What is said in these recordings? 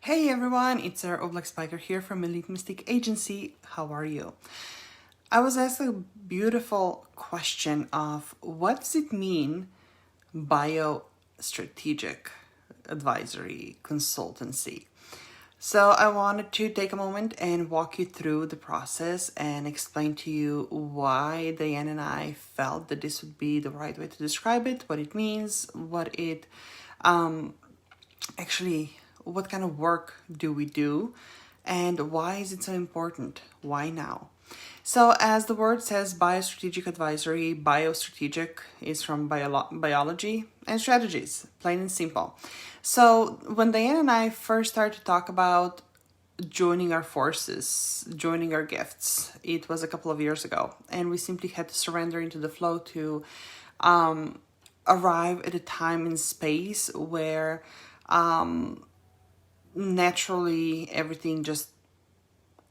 Hey everyone, it's Sara Oblak Speicher here from Elite Mystique Agency. How are you? I was asked a beautiful question of what does it mean biostrategic advisory consultancy? So I wanted to take a moment and walk you through the process and explain to you why Diane and I felt that this would be the right way to describe it, what it means, actually, what kind of work do we do, and why is it so important? Why now? So, as the word says, biostrategic advisory, biostrategic is from biology and strategies, plain and simple. So, when Diane and I first started to talk about joining our forces, joining our gifts, it was a couple of years ago, and we simply had to surrender into the flow to arrive at a time and space where naturally everything just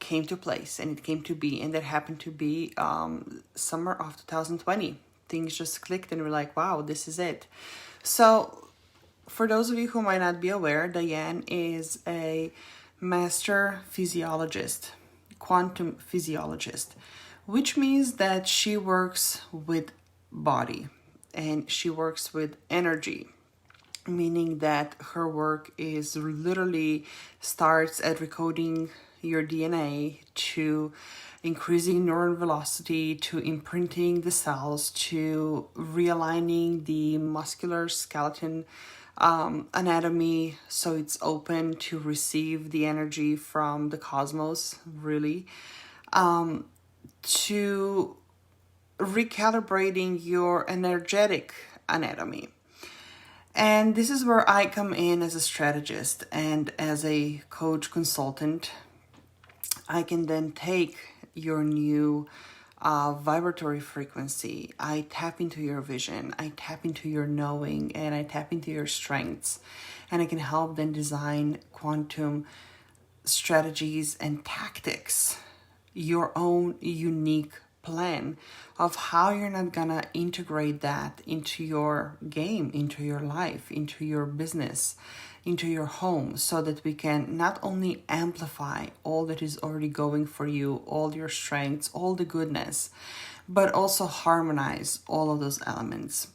came to place and it came to be, and that happened to be summer of 2020. Things just clicked and we're like, wow, this is it. So for those of you who might not be aware, Diane is a master physiologist, quantum physiologist, which means that she works with body and she works with energy, meaning that her work is literally starts at recoding your DNA to increasing neuron velocity, to imprinting the cells, to realigning the muscular skeleton anatomy so it's open to receive the energy from the cosmos, really, to recalibrating your energetic anatomy. And this is where I come in as a strategist and as a coach consultant. I can then take your new vibratory frequency. I tap into your vision. I tap into your knowing, and I tap into your strengths. And I can help then design quantum strategies and tactics, your own unique plan of how you're not gonna integrate that into your game, into your life, into your business, into your home, so that we can not only amplify all that is already going for you, all your strengths, all the goodness, but also harmonize all of those elements.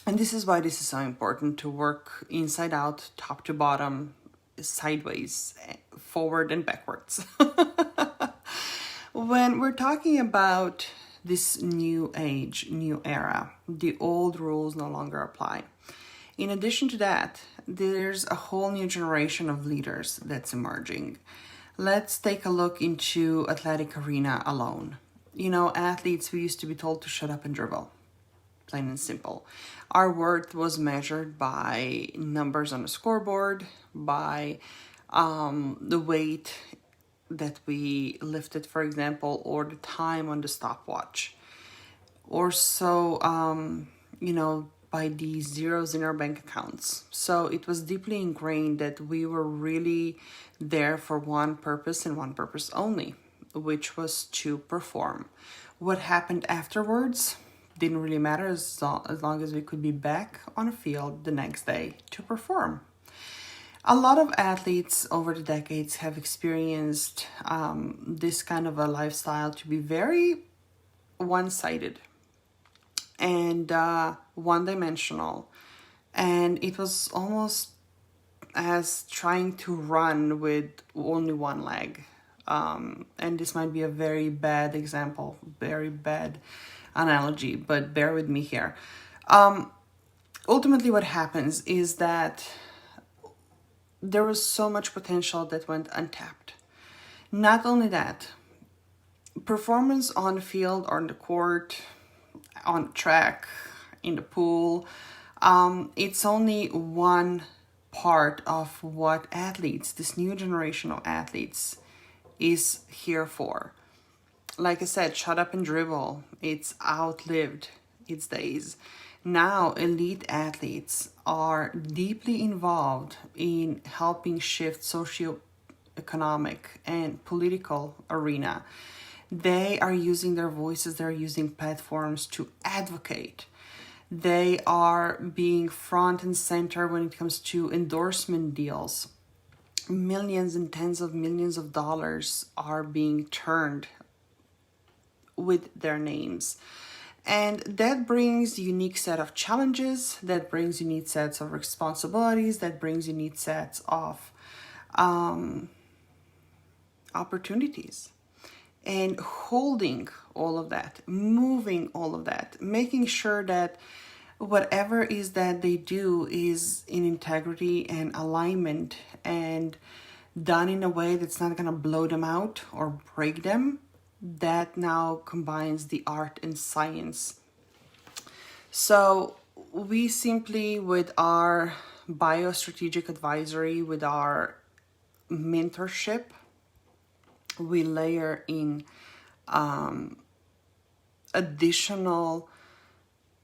And this is why this is so important to work inside out, top to bottom, sideways, forward and backwards. When we're talking about this new age, new era, the old rules no longer apply. In addition to that, there's a whole new generation of leaders that's emerging. Let's take a look into athletic arena alone. You know, athletes, we used to be told to shut up and dribble. Plain and simple. Our worth was measured by numbers on a scoreboard, by the weight that we lifted, for example, or the time on the stopwatch, or so, by the zeros in our bank accounts. So it was deeply ingrained that we were really there for one purpose and one purpose only, which was to perform. What happened afterwards didn't really matter as long as we could be back on a field the next day to perform. A lot of athletes over the decades have experienced this kind of a lifestyle to be very one-sided and one-dimensional. And it was almost as trying to run with only one leg. And this might be a very bad example, very bad analogy, but bear with me here. Ultimately, what happens is that there was so much potential that went untapped. Not only that, performance on the field, or on the court, on the track, in the pool, it's only one part of what athletes, this new generation of athletes, is here for. Like I said, shut up and dribble. It's outlived its days. Now, elite athletes are deeply involved in helping shift socioeconomic and political arena. They are using their voices, they're using platforms to advocate. They are being front and center when it comes to endorsement deals. millions and tens of millions of dollars are being turned with their names. And that brings unique set of challenges, that brings unique sets of responsibilities, that brings unique sets of opportunities. And holding all of that, moving all of that, making sure that whatever is that they do is in integrity and alignment and done in a way that's not going to blow them out or break them, that now combines the art and science. So we simply, with our biostrategic advisory, with our mentorship, we layer in additional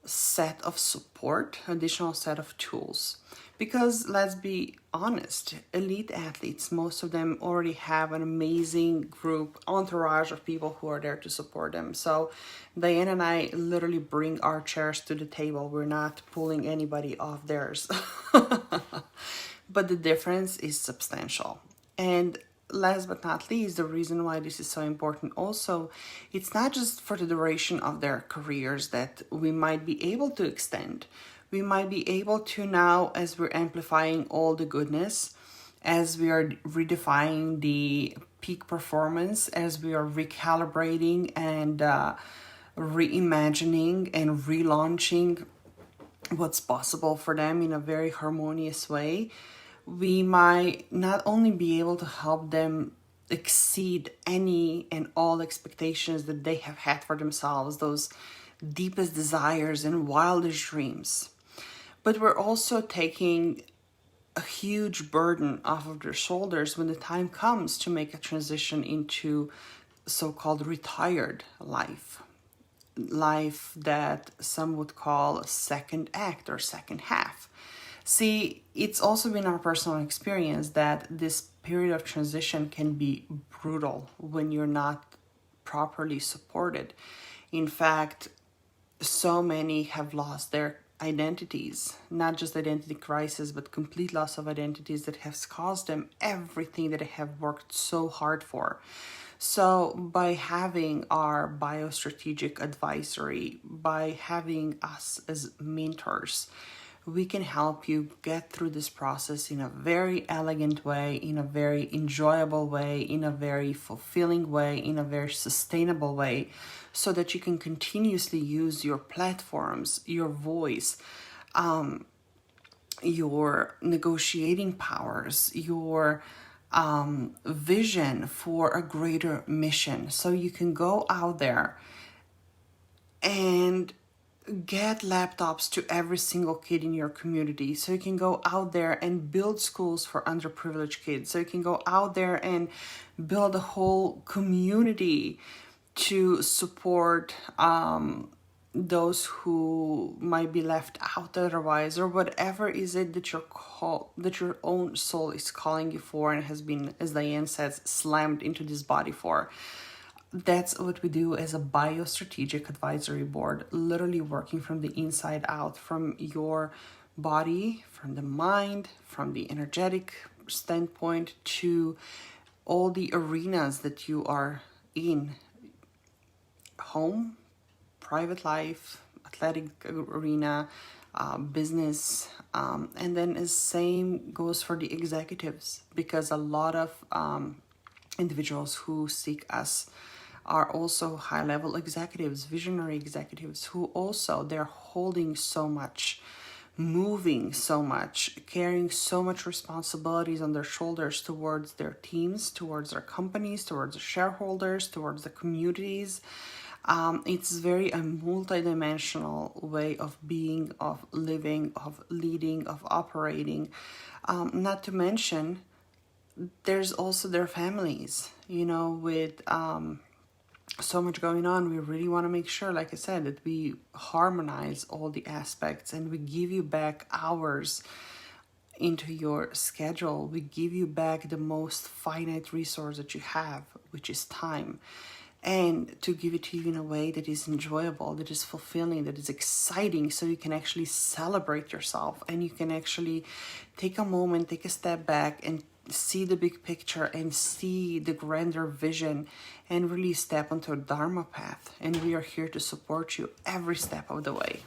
set of support, additional set of tools. Because let's be honest, elite athletes, most of them already have an amazing group, entourage of people who are there to support them. So Diane and I literally bring our chairs to the table. We're not pulling anybody off theirs. But the difference is substantial. And last but not least, the reason why this is so important also, it's not just for the duration of their careers that we might be able to extend. We might be able to now, as we're amplifying all the goodness, as we are redefining the peak performance, as we are recalibrating and reimagining and relaunching what's possible for them in a very harmonious way, we might not only be able to help them exceed any and all expectations that they have had for themselves, those deepest desires and wildest dreams, but we're also taking a huge burden off of their shoulders when the time comes to make a transition into so-called retired life that some would call a second act or second half. See, it's also been our personal experience that this period of transition can be brutal when you're not properly supported. In fact, so many have lost their identities, not just identity crisis, but complete loss of identities that has caused them everything that they have worked so hard for. So by having our biostrategic advisory, by having us as mentors, we can help you get through this process in a very elegant way, in a very enjoyable way, in a very fulfilling way, in a very sustainable way, so that you can continuously use your platforms, your voice, your negotiating powers, your vision for a greater mission. So you can go out there and get laptops to every single kid in your community. So you can go out there and build schools for underprivileged kids. So you can go out there and build a whole community to support those who might be left out otherwise, or whatever is it that your own soul is calling you for and has been, as Diane says, slammed into this body for. That's what we do as a biostrategic advisory board, literally working from the inside out, from your body, from the mind, from the energetic standpoint, to all the arenas that you are in: home, private life, athletic arena, business, and then the same goes for the executives, because a lot of individuals who seek us are also high-level executives, visionary executives, who also, they're holding so much, moving so much, carrying so much responsibilities on their shoulders towards their teams, towards their companies, towards the shareholders, towards the communities. It's very a multidimensional way of being, of living, of leading, of operating. Not to mention, there's also their families, with so much going on. We really want to make sure, like I said, that we harmonize all the aspects and we give you back hours into your schedule. We give you back the most finite resource that you have, which is time. And to give it to you in a way that is enjoyable, that is fulfilling, that is exciting, so you can actually celebrate yourself and you can actually take a moment, take a step back, and see the big picture and see the grander vision and really step onto a Dharma path. And we are here to support you every step of the way.